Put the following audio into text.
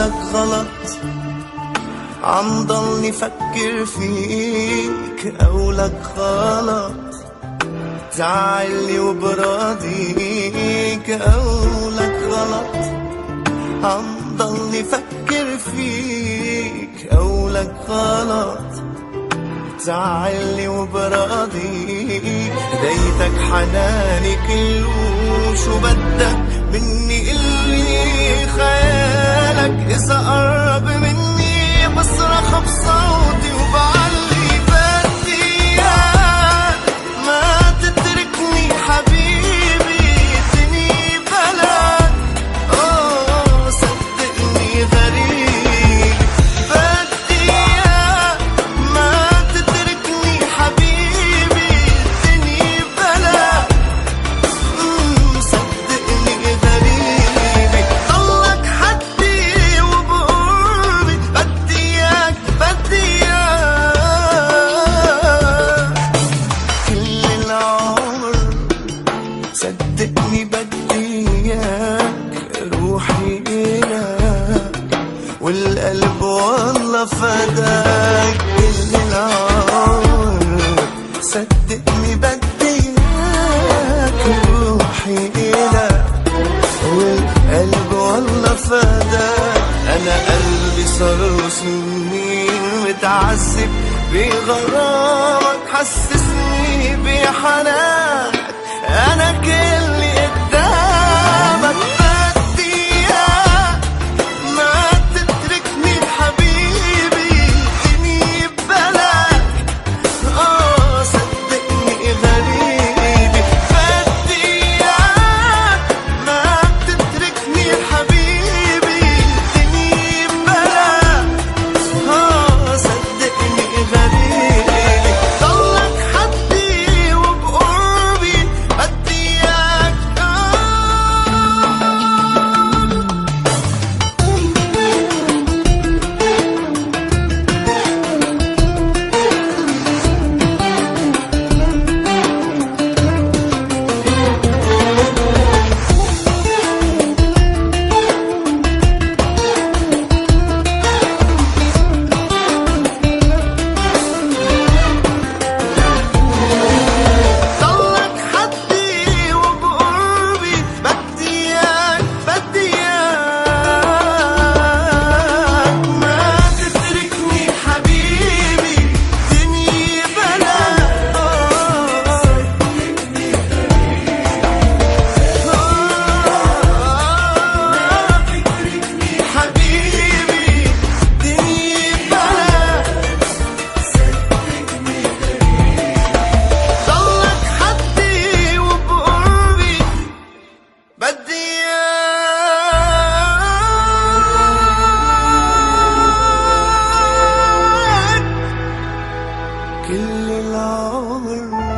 أقولك غلط، عم ضلني فكر فيك. أقولك غلط، زعلني وبراضيك. أقولك غلط، عم ضلني فكر فيك. أقولك غلط، زعلني وبراضيك. ديتك حناني كله، شو بدك مني قلي. خيالك إذا قرب مني بصرخ بصوتي وبعلي. بدي إياك ما تتركني حبيبي، ادني بلاك صدقني غريب. بدي إياك ما تتركني حبيبي، ادني بلاك صدقني غريبي. ضلك حدي وبقربي، بدي إياك بدي إياك كل العمر. صدقني بدي إياك، روحي إلك والقلب والله فداك. كل العمر صدقني بدي إياك، روحي إلك والقلب والله فداك. أنا قلبي صار سنين متعذب بغرامك، حسسني بحنانك، أنا كلي قدامك. بدي إياك ما تتركني حبيبي، ادني ببلاك صدقني غريبي. بدي إياك ما تتركني حبيبي، ادني ببلاك صدقني غريبي. ضلك حدي وبقربي، بدي إياك ضلك حدي وبقربي، بدي إياك بدي إياك ما تتركني حبيبي، ادني بلاك حبيبي، ادني بلاك. ضلك حدي وبقربي، بدي إياك كل العمر.